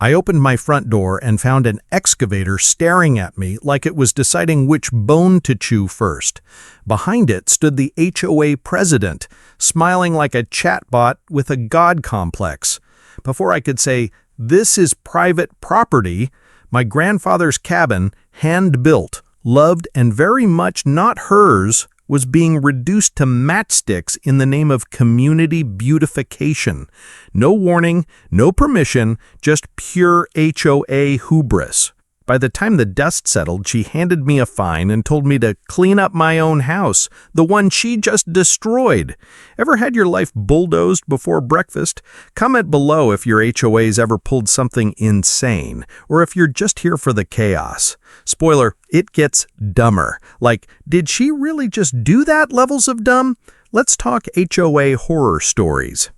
I opened my front door and found an excavator staring at me like it was deciding which bone to chew first. Behind it stood the HOA president, smiling like a chatbot with a god complex. Before I could say, "This is private property," my grandfather's cabin, hand-built, loved and very much not hers, was being reduced to matchsticks in the name of community beautification. No warning, no permission, just pure HOA hubris. By the time the dust settled, she handed me a fine and told me to clean up my own house, the one she just destroyed. Ever had your life bulldozed before breakfast? Comment below if your HOA's ever pulled something insane, or if you're just here for the chaos. Spoiler, it gets dumber. Like, did she really just do that levels of dumb? Let's talk HOA horror stories.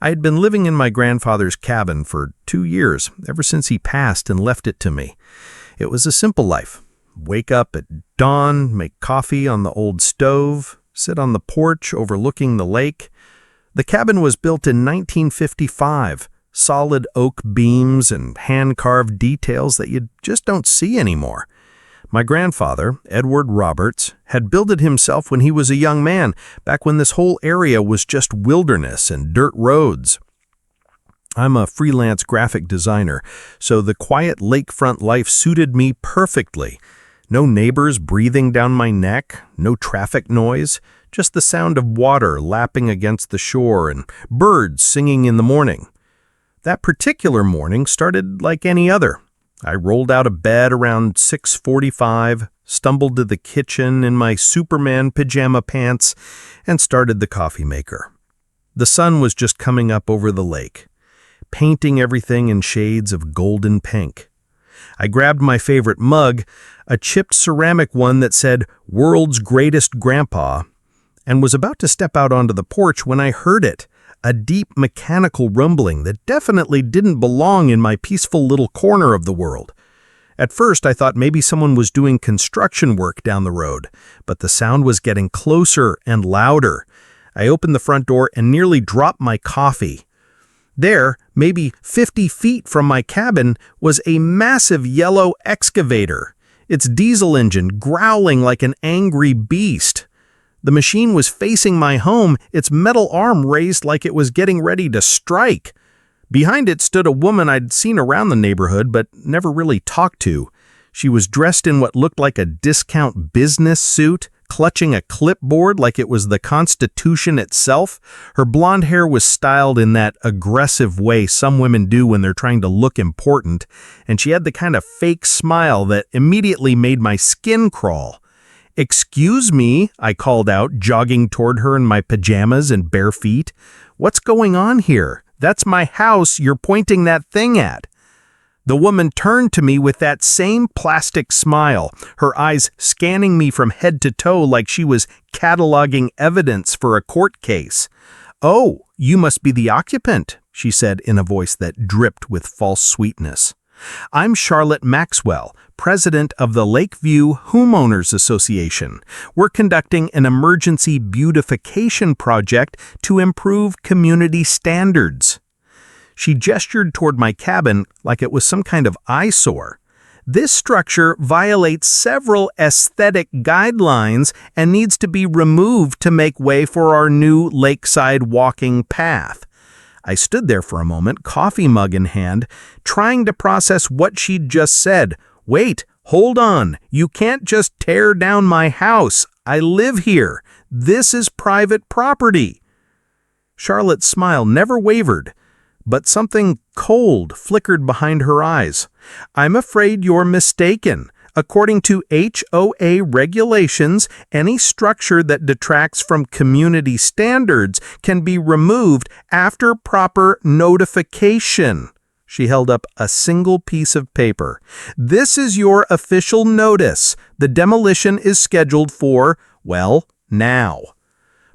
I had been living in my grandfather's cabin for 2 years, ever since he passed and left it to me. It was a simple life. Wake up at dawn, make coffee on the old stove, sit on the porch overlooking the lake. The cabin was built in 1955, solid oak beams and hand-carved details that you just don't see anymore. My grandfather, Edward Roberts, had built it himself when he was a young man, back when this whole area was just wilderness and dirt roads. I'm a freelance graphic designer, so the quiet lakefront life suited me perfectly. No neighbors breathing down my neck, no traffic noise, just the sound of water lapping against the shore and birds singing in the morning. That particular morning started like any other. I rolled out of bed around 6:45, stumbled to the kitchen in my Superman pajama pants, and started the coffee maker. The sun was just coming up over the lake, painting everything in shades of golden pink. I grabbed my favorite mug, a chipped ceramic one that said, "World's Greatest Grandpa," and was about to step out onto the porch when I heard it. A deep mechanical rumbling that definitely didn't belong in my peaceful little corner of the world. At first, I thought maybe someone was doing construction work down the road, but the sound was getting closer and louder. I opened the front door and nearly dropped my coffee. There, maybe 50 feet from my cabin, was a massive yellow excavator, its diesel engine growling like an angry beast. The machine was facing my home, its metal arm raised like it was getting ready to strike. Behind it stood a woman I'd seen around the neighborhood but never really talked to. She was dressed in what looked like a discount business suit, clutching a clipboard like it was the Constitution itself. Her blonde hair was styled in that aggressive way some women do when they're trying to look important, and she had the kind of fake smile that immediately made my skin crawl. "Excuse me," I called out, jogging toward her in my pajamas and bare feet. "What's going on here? That's my house you're pointing that thing at." The woman turned to me with that same plastic smile, her eyes scanning me from head to toe like she was cataloging evidence for a court case. "Oh, you must be the occupant," she said in a voice that dripped with false sweetness. "I'm Charlotte Maxwell, president of the Lakeview Homeowners Association. We're conducting an emergency beautification project to improve community standards." She gestured toward my cabin like it was some kind of eyesore. "This structure violates several aesthetic guidelines and needs to be removed to make way for our new lakeside walking path." I stood there for a moment, coffee mug in hand, trying to process what she'd just said. "Wait, hold on. You can't just tear down my house. I live here. This is private property." Charlotte's smile never wavered, but something cold flickered behind her eyes. "I'm afraid you're mistaken. According to HOA regulations, any structure that detracts from community standards can be removed after proper notification." She held up a single piece of paper. "This is your official notice. The demolition is scheduled for, well, now."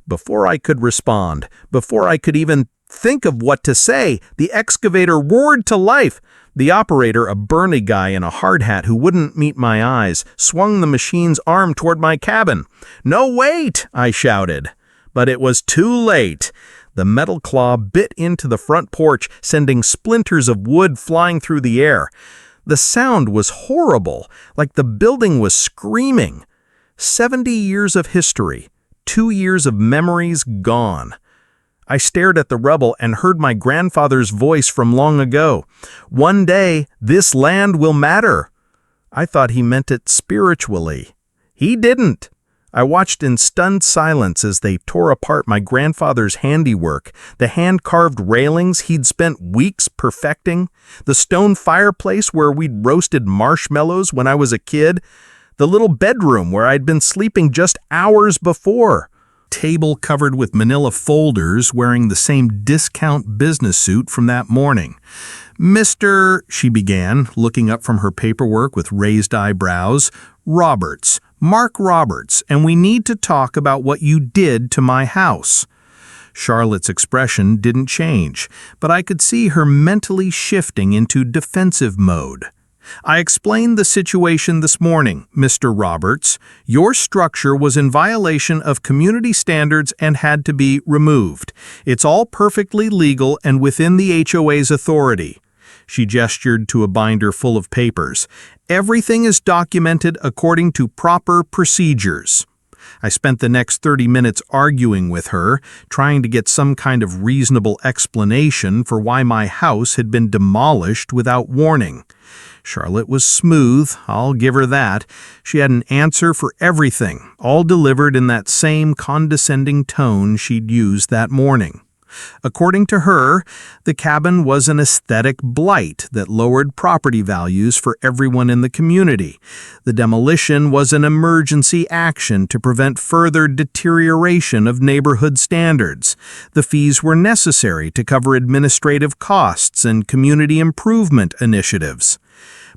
Before I could respond, before I could even think of what to say, the excavator roared to life. The operator, a burly guy in a hard hat who wouldn't meet my eyes, swung the machine's arm toward my cabin. "No, wait!" I shouted. But it was too late. The metal claw bit into the front porch, sending splinters of wood flying through the air. The sound was horrible, like the building was screaming. 70 years of history, 2 years of memories gone. I stared at the rubble and heard my grandfather's voice from long ago. One day, this land will matter. I thought he meant it spiritually. He didn't. I watched in stunned silence as they tore apart my grandfather's handiwork, the hand-carved railings he'd spent weeks perfecting, the stone fireplace where we'd roasted marshmallows when I was a kid, the little bedroom where I'd been sleeping just hours before. Table covered with manila folders wearing the same discount business suit from that morning. Mr., she began, looking up from her paperwork with raised eyebrows, Roberts, Mark Roberts, and we need to talk about what you did to my house. Charlotte's expression didn't change, but I could see her mentally shifting into defensive mode. I explained the situation this morning, Mr. Roberts. Your structure was in violation of community standards and had to be removed. It's all perfectly legal and within the HOA's authority. She gestured to a binder full of papers. Everything is documented according to proper procedures. I spent the next 30 minutes arguing with her, trying to get some kind of reasonable explanation for why my house had been demolished without warning. Charlotte was smooth, I'll give her that. She had an answer for everything, all delivered in that same condescending tone she'd used that morning. According to her, the cabin was an aesthetic blight that lowered property values for everyone in the community. The demolition was an emergency action to prevent further deterioration of neighborhood standards. The fees were necessary to cover administrative costs and community improvement initiatives.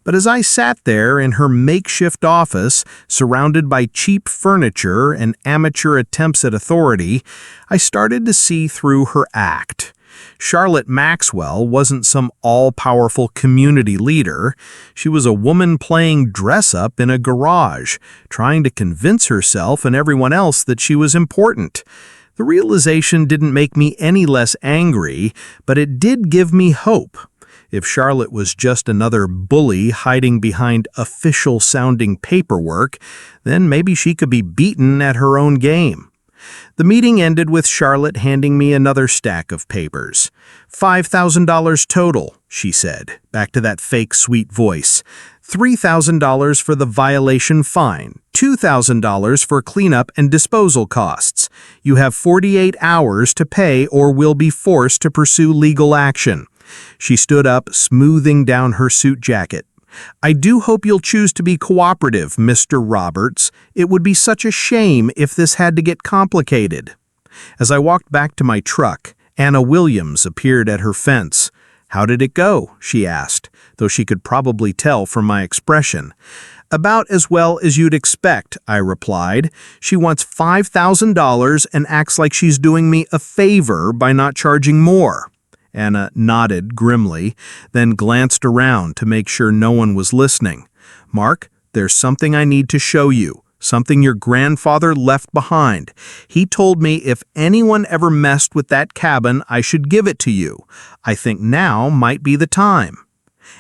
But as I sat there in her makeshift office, surrounded by cheap furniture and amateur attempts at authority, I started to see through her act. Charlotte Maxwell wasn't some all-powerful community leader. She was a woman playing dress-up in a garage, trying to convince herself and everyone else that she was important. The realization didn't make me any less angry, but it did give me hope. If Charlotte was just another bully hiding behind official-sounding paperwork, then maybe she could be beaten at her own game. The meeting ended with Charlotte handing me another stack of papers. $5,000 total, she said, back to that fake sweet voice. $3,000 for the violation fine, $2,000 for cleanup and disposal costs. You have 48 hours to pay or will be forced to pursue legal action. She stood up, smoothing down her suit jacket. I do hope you'll choose to be cooperative, Mr. Roberts. It would be such a shame if this had to get complicated. As I walked back to my truck, Anna Williams appeared at her fence. How did it go? She asked, though she could probably tell from my expression. About as well as you'd expect, I replied. She wants $5,000 and acts like she's doing me a favor by not charging more. Anna nodded grimly, then glanced around to make sure no one was listening. Mark, there's something I need to show you, something your grandfather left behind. He told me if anyone ever messed with that cabin, I should give it to you. I think now might be the time.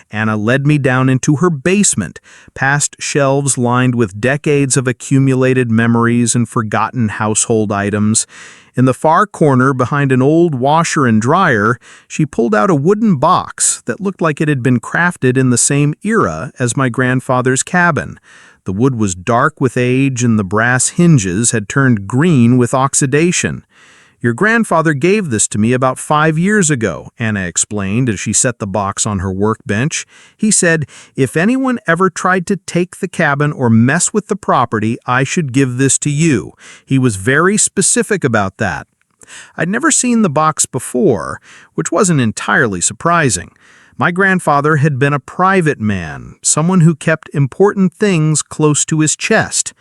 Anna led me down into her basement, past shelves lined with decades of accumulated memories and forgotten household items. In the far corner, behind an old washer and dryer, she pulled out a wooden box that looked like it had been crafted in the same era as my grandfather's cabin. The wood was dark with age and the brass hinges had turned green with oxidation. Your grandfather gave this to me about 5 years ago, Anna explained as she set the box on her workbench. He said, if anyone ever tried to take the cabin or mess with the property, I should give this to you. He was very specific about that. I'd never seen the box before, which wasn't entirely surprising. My grandfather had been a private man, someone who kept important things close to his chest.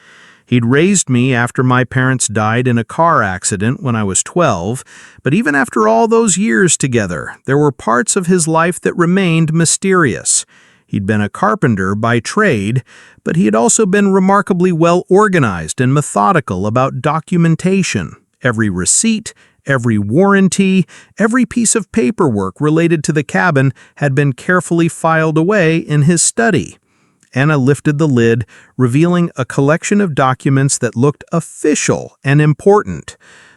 He'd raised me after my parents died in a car accident when I was 12, but even after all those years together, there were parts of his life that remained mysterious. He'd been a carpenter by trade, but he had also been remarkably well organized and methodical about documentation. Every receipt, Every warranty, every piece of paperwork related to the cabin had been carefully filed away in his study. Anna lifted the lid, revealing a collection of documents that looked official and important.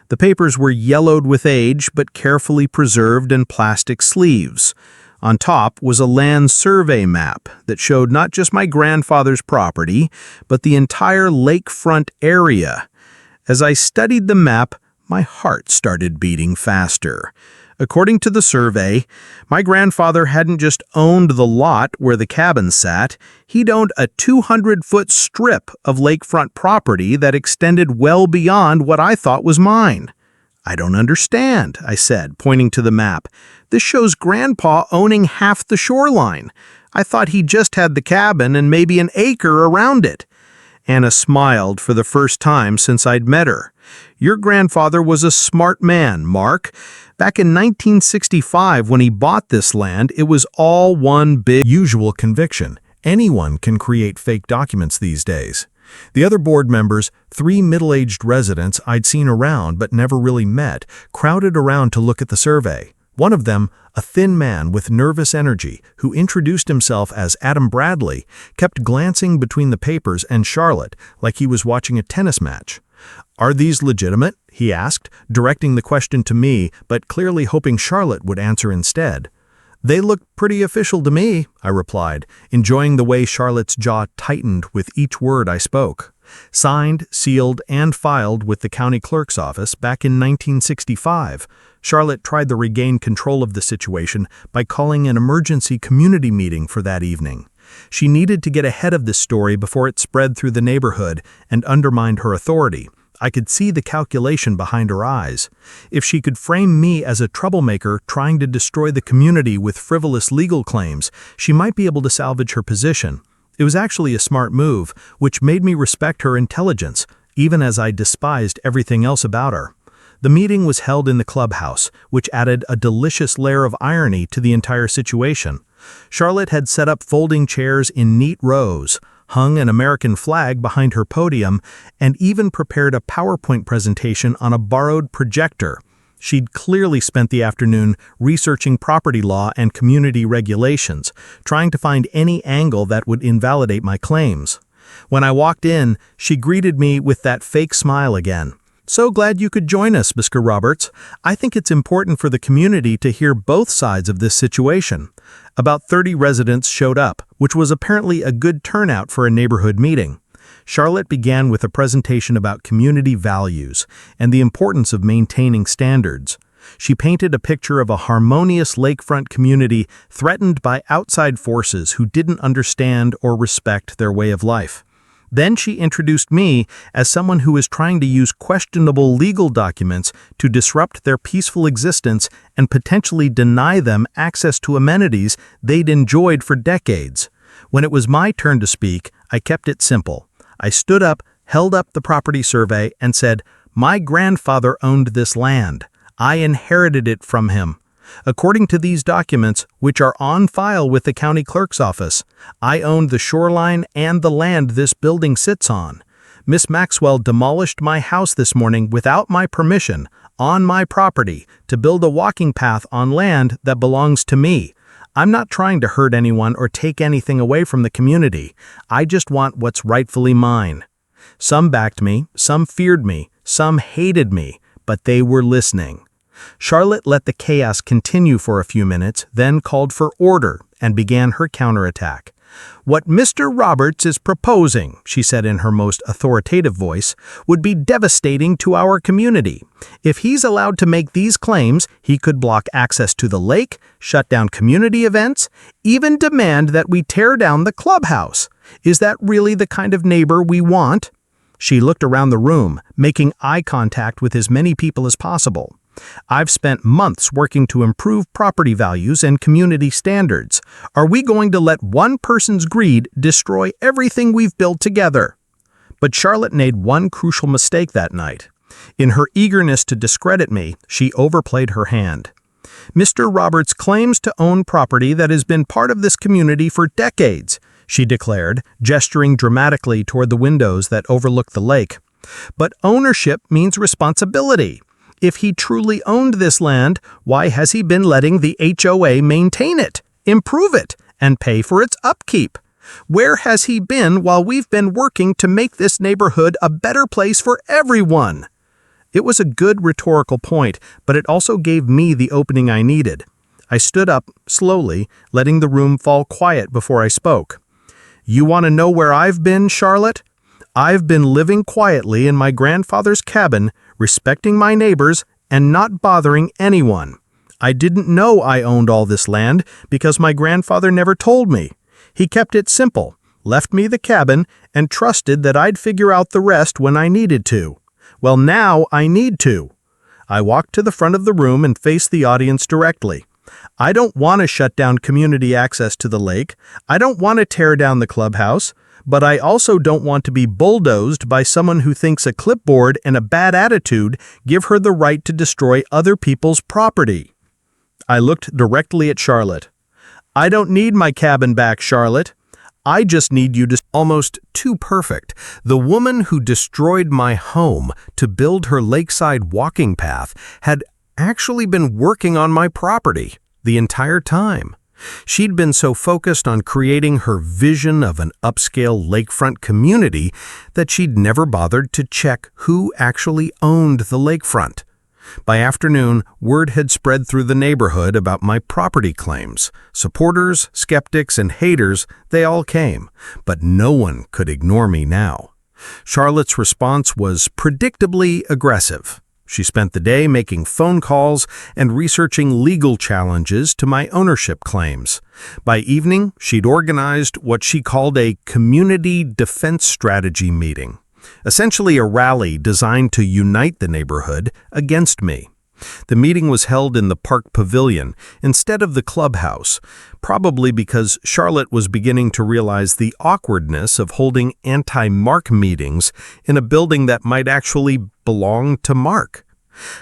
The papers were yellowed with age, but carefully preserved in plastic sleeves. On top was a land survey map that showed not just my grandfather's property, but the entire lakefront area. As I studied the map, my heart started beating faster. According to the survey, my grandfather hadn't just owned the lot where the cabin sat, he'd owned a 200-foot strip of lakefront property that extended well beyond what I thought was mine. "I don't understand," I said, pointing to the map. "This shows Grandpa owning half the shoreline. I thought he just had the cabin and maybe an acre around it." Anna smiled for the first time since I'd met her. "Your grandfather was a smart man, Mark. Back in 1965, when he bought this land, it was all one big usual conviction. Anyone can create fake documents these days." The other board members, 3 middle-aged residents I'd seen around but never really met, crowded around to look at the survey. One of them, a thin man with nervous energy, who introduced himself as Adam Bradley, kept glancing between the papers and Charlotte like he was watching a tennis match. "Are these legitimate?" he asked, directing the question to me, but clearly hoping Charlotte would answer instead. "They look pretty official to me," I replied, enjoying the way Charlotte's jaw tightened with each word I spoke. Signed, sealed, and filed with the county clerk's office back in 1965. Charlotte tried to regain control of the situation by calling an emergency community meeting for that evening. She needed to get ahead of this story before it spread through the neighborhood and undermined her authority. I could see the calculation behind her eyes. If she could frame me as a troublemaker trying to destroy the community with frivolous legal claims, she might be able to salvage her position. It was actually a smart move, which made me respect her intelligence, even as I despised everything else about her. The meeting was held in the clubhouse, which added a delicious layer of irony to the entire situation. Charlotte had set up folding chairs in neat rows, hung an American flag behind her podium, and even prepared a PowerPoint presentation on a borrowed projector. She'd clearly spent the afternoon researching property law and community regulations, trying to find any angle that would invalidate my claims. When I walked in, she greeted me with that fake smile again. "So glad you could join us, Mr. Roberts. I think it's important for the community to hear both sides of this situation." About 30 residents showed up, which was apparently a good turnout for a neighborhood meeting. Charlotte began with a presentation about community values and the importance of maintaining standards. She painted a picture of a harmonious lakefront community threatened by outside forces who didn't understand or respect their way of life. Then she introduced me as someone who was trying to use questionable legal documents to disrupt their peaceful existence and potentially deny them access to amenities they'd enjoyed for decades. When it was my turn to speak, I kept it simple. I stood up, held up the property survey, and said, "My grandfather owned this land. I inherited it from him. According to these documents, which are on file with the county clerk's office, I owned the shoreline and the land this building sits on. Miss Maxwell demolished my house this morning without my permission, on my property, to build a walking path on land that belongs to me. I'm not trying to hurt anyone or take anything away from the community. I just want what's rightfully mine." Some backed me, some feared me, some hated me, but they were listening. Charlotte let the chaos continue for a few minutes, then called for order and began her counterattack. "What Mr. Roberts is proposing," she said in her most authoritative voice, "would be devastating to our community. If he's allowed to make these claims, he could block access to the lake, shut down community events, even demand that we tear down the clubhouse. Is that really the kind of neighbor we want?" She looked around the room, making eye contact with as many people as possible. "I've spent months working to improve property values and community standards. Are we going to let one person's greed destroy everything we've built together?" But Charlotte made one crucial mistake that night. In her eagerness to discredit me, she overplayed her hand. "Mr. Roberts claims to own property that has been part of this community for decades," she declared, gesturing dramatically toward the windows that overlooked the lake. "But ownership means responsibility. If he truly owned this land, why has he been letting the HOA maintain it, improve it, and pay for its upkeep? Where has he been while we've been working to make this neighborhood a better place for everyone? It was a good rhetorical point, but it also gave me the opening I needed. I stood up, slowly, letting the room fall quiet before I spoke. You want to know where I've been, Charlotte? I've been living quietly in my grandfather's cabin, respecting my neighbors, and not bothering anyone. I didn't know I owned all this land because my grandfather never told me. He kept it simple, left me the cabin, and trusted that I'd figure out the rest when I needed to. Well, now I need to. I walked to the front of the room and faced the audience directly. I don't want to shut down community access to the lake. I don't want to tear down the clubhouse. But I also don't want to be bulldozed by someone who thinks a clipboard and a bad attitude give her the right to destroy other people's property. I looked directly at Charlotte. I don't need my cabin back, Charlotte. I just need you to... Almost too perfect. The woman who destroyed my home to build her lakeside walking path had actually been working on my property the entire time. She'd been so focused on creating her vision of an upscale lakefront community that she'd never bothered to check who actually owned the lakefront. By afternoon, word had spread through the neighborhood about my property claims. Supporters, skeptics, and haters, they all came, but no one could ignore me now. Charlotte's response was predictably aggressive. She spent the day making phone calls and researching legal challenges to my ownership claims. By evening, she'd organized what she called a community defense strategy meeting, essentially a rally designed to unite the neighborhood against me. The meeting was held in the park pavilion instead of the clubhouse, probably because Charlotte was beginning to realize the awkwardness of holding anti-Mark meetings in a building that might actually belong to Mark.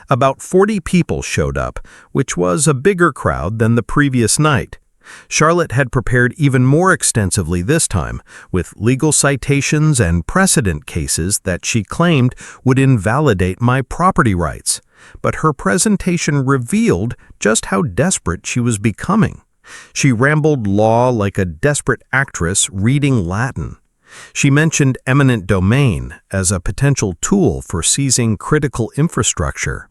About 40 people showed up, which was a bigger crowd than the previous night. Charlotte had prepared even more extensively this time, with legal citations and precedent cases that she claimed would invalidate my property rights. But her presentation revealed just how desperate she was becoming. She rambled law like a desperate actress reading Latin. She mentioned eminent domain as a potential tool for seizing critical infrastructure.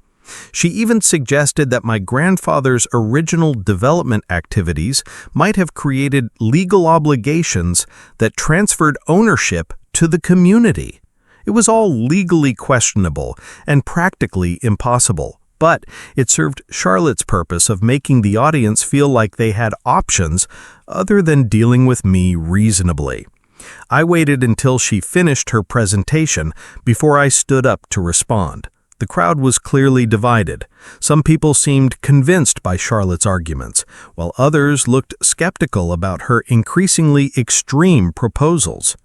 She even suggested that my grandfather's original development activities might have created legal obligations that transferred ownership to the community. It was all legally questionable and practically impossible, but it served Charlotte's purpose of making the audience feel like they had options other than dealing with me reasonably. I waited until she finished her presentation before I stood up to respond. The crowd was clearly divided. Some people seemed convinced by Charlotte's arguments, while others looked skeptical about her increasingly extreme proposals.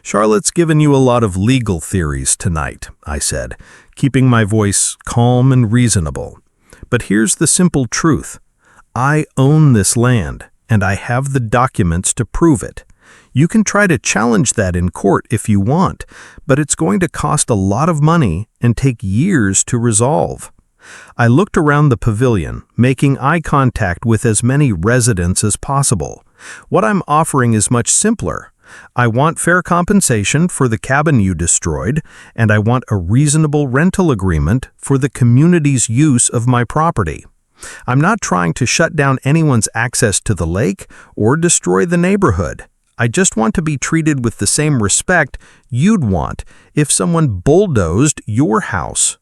Charlotte's given you a lot of legal theories tonight, I said, keeping my voice calm and reasonable. But here's the simple truth. I own this land, and I have the documents to prove it. You can try to challenge that in court if you want, but it's going to cost a lot of money and take years to resolve. I looked around the pavilion, making eye contact with as many residents as possible. What I'm offering is much simpler. I want fair compensation for the cabin you destroyed, and I want a reasonable rental agreement for the community's use of my property. I'm not trying to shut down anyone's access to the lake or destroy the neighborhood. I just want to be treated with the same respect you'd want if someone bulldozed your house.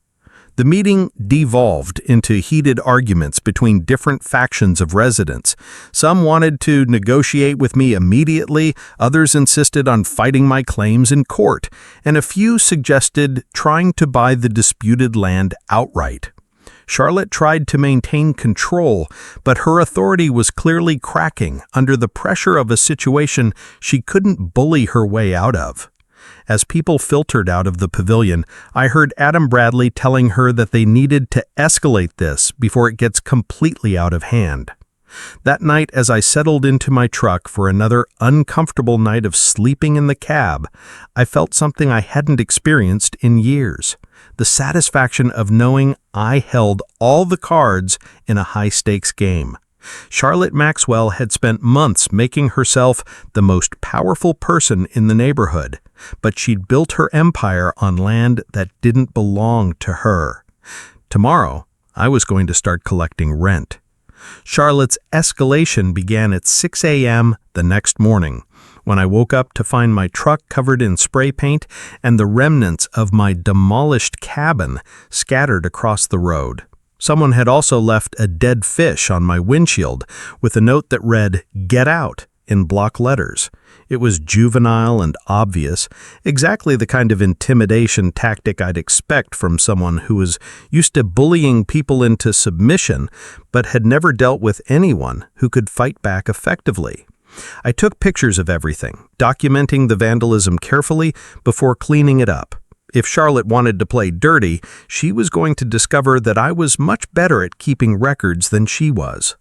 The meeting devolved into heated arguments between different factions of residents. Some wanted to negotiate with me immediately, others insisted on fighting my claims in court, and a few suggested trying to buy the disputed land outright. Charlotte tried to maintain control, but her authority was clearly cracking under the pressure of a situation she couldn't bully her way out of. As people filtered out of the pavilion, I heard Adam Bradley telling her that they needed to escalate this before it gets completely out of hand. That night, as I settled into my truck for another uncomfortable night of sleeping in the cab, I felt something I hadn't experienced in years. the satisfaction of knowing I held all the cards in a high-stakes game. Charlotte Maxwell had spent months making herself the most powerful person in the neighborhood, but she'd built her empire on land that didn't belong to her. Tomorrow, I was going to start collecting rent. Charlotte's escalation began at 6 a.m. the next morning, when I woke up to find my truck covered in spray paint and the remnants of my demolished cabin scattered across the road. Someone had also left a dead fish on my windshield with a note that read, "Get out," in block letters. It was juvenile and obvious, exactly the kind of intimidation tactic I'd expect from someone who was used to bullying people into submission, but had never dealt with anyone who could fight back effectively. I took pictures of everything, documenting the vandalism carefully before cleaning it up. If Charlotte wanted to play dirty, she was going to discover that I was much better at keeping records than she was.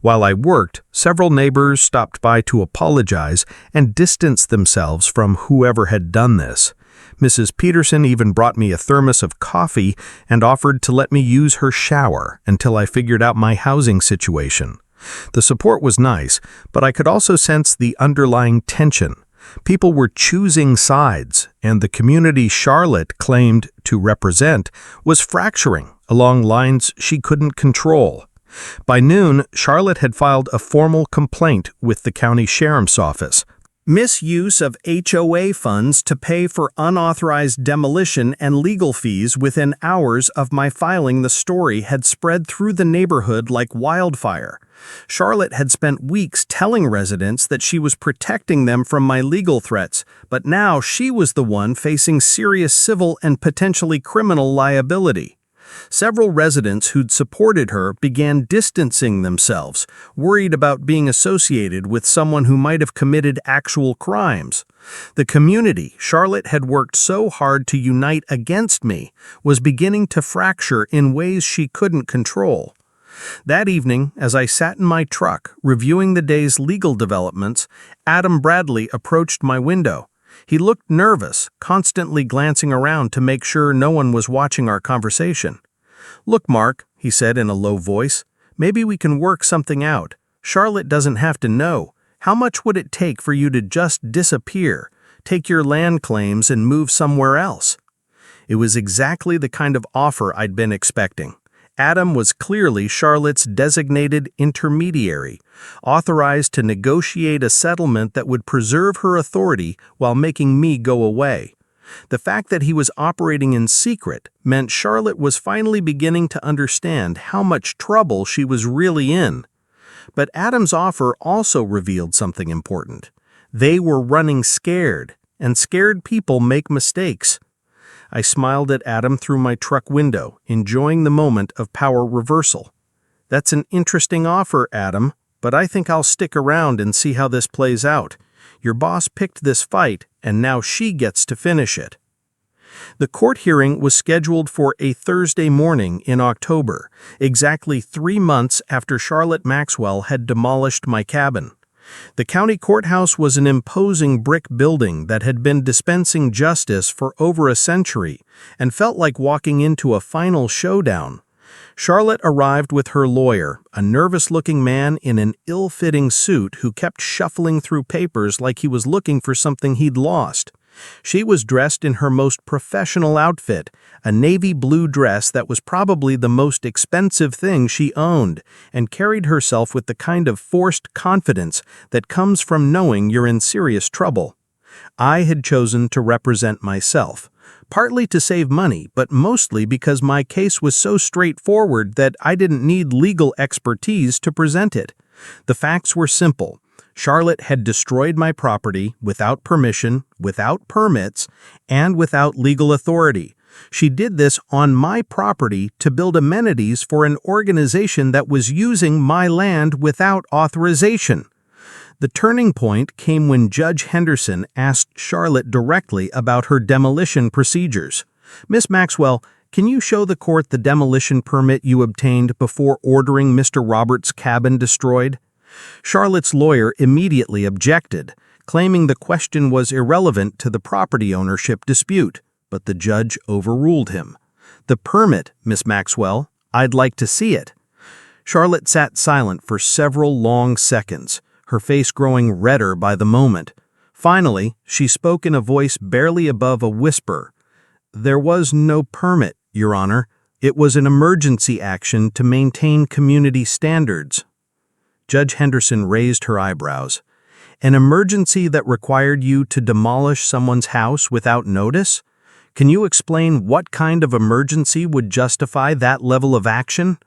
While I worked, several neighbors stopped by to apologize and distance themselves from whoever had done this. Mrs. Peterson even brought me a thermos of coffee and offered to let me use her shower until I figured out my housing situation. The support was nice, but I could also sense the underlying tension. People were choosing sides, and the community Charlotte claimed to represent was fracturing along lines she couldn't control. By noon, Charlotte had filed a formal complaint with the county sheriff's office. Misuse of HOA funds to pay for unauthorized demolition and legal fees within hours of my filing the story had spread through the neighborhood like wildfire. Charlotte had spent weeks telling residents that she was protecting them from my legal threats, but now she was the one facing serious civil and potentially criminal liability. Several residents who'd supported her began distancing themselves, worried about being associated with someone who might have committed actual crimes. The community Charlotte had worked so hard to unite against me was beginning to fracture in ways she couldn't control. That evening, as I sat in my truck reviewing the day's legal developments, Adam Bradley approached my window. He looked nervous, constantly glancing around to make sure no one was watching our conversation. "Look, Mark," he said in a low voice, "maybe we can work something out. Charlotte doesn't have to know. How much would it take for you to just disappear, take your land claims and move somewhere else?" It was exactly the kind of offer I'd been expecting. Adam was clearly Charlotte's designated intermediary, authorized to negotiate a settlement that would preserve her authority while making me go away. The fact that he was operating in secret meant Charlotte was finally beginning to understand how much trouble she was really in. But Adam's offer also revealed something important. They were running scared, and scared people make mistakes. I smiled at Adam through my truck window, enjoying the moment of power reversal. "That's an interesting offer, Adam, but I think I'll stick around and see how this plays out. Your boss picked this fight, and now she gets to finish it." The court hearing was scheduled for a Thursday morning in October, exactly 3 months after Charlotte Maxwell had demolished my cabin. The county courthouse was an imposing brick building that had been dispensing justice for over a century and felt like walking into a final showdown. Charlotte arrived with her lawyer, a nervous-looking man in an ill-fitting suit who kept shuffling through papers like he was looking for something he'd lost. She was dressed in her most professional outfit, a navy blue dress that was probably the most expensive thing she owned, and carried herself with the kind of forced confidence that comes from knowing you're in serious trouble. I had chosen to represent myself, partly to save money, but mostly because my case was so straightforward that I didn't need legal expertise to present it. The facts were simple. Charlotte had destroyed my property without permission, without permits, and without legal authority. She did this on my property to build amenities for an organization that was using my land without authorization. The turning point came when Judge Henderson asked Charlotte directly about her demolition procedures. "Miss Maxwell, can you show the court the demolition permit you obtained before ordering Mr. Roberts' cabin destroyed?" Charlotte's lawyer immediately objected, claiming the question was irrelevant to the property ownership dispute, but the judge overruled him. "The permit, Miss Maxwell. I'd like to see it." Charlotte sat silent for several long seconds, her face growing redder by the moment. Finally, she spoke in a voice barely above a whisper. "There was no permit, Your Honor. It was an emergency action to maintain community standards." Judge Henderson raised her eyebrows. "An emergency that required you to demolish someone's house without notice? Can you explain what kind of emergency would justify that level of action?"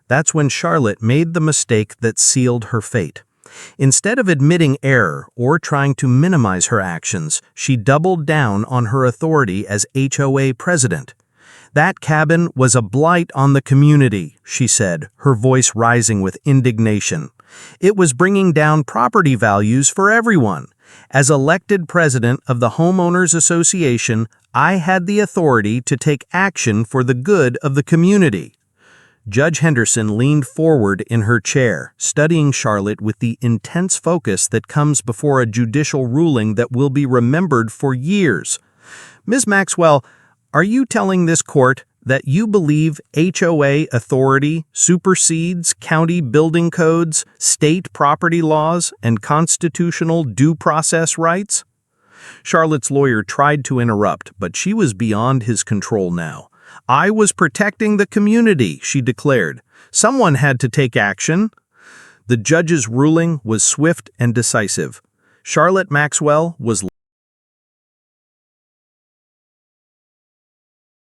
That's when Charlotte made the mistake that sealed her fate. Instead of admitting error or trying to minimize her actions, she doubled down on her authority as HOA president. "That cabin was a blight on the community," she said, her voice rising with indignation. "It was bringing down property values for everyone. As elected president of the Homeowners Association, I had the authority to take action for the good of the community." Judge Henderson leaned forward in her chair, studying Charlotte with the intense focus that comes before a judicial ruling that will be remembered for years. "Ms. Maxwell, are you telling this court that you believe HOA authority supersedes county building codes, state property laws, and constitutional due process rights?" Charlotte's lawyer tried to interrupt, but she was beyond his control now. "I was protecting the community," she declared. "Someone had to take action." The judge's ruling was swift and decisive. Charlotte Maxwell was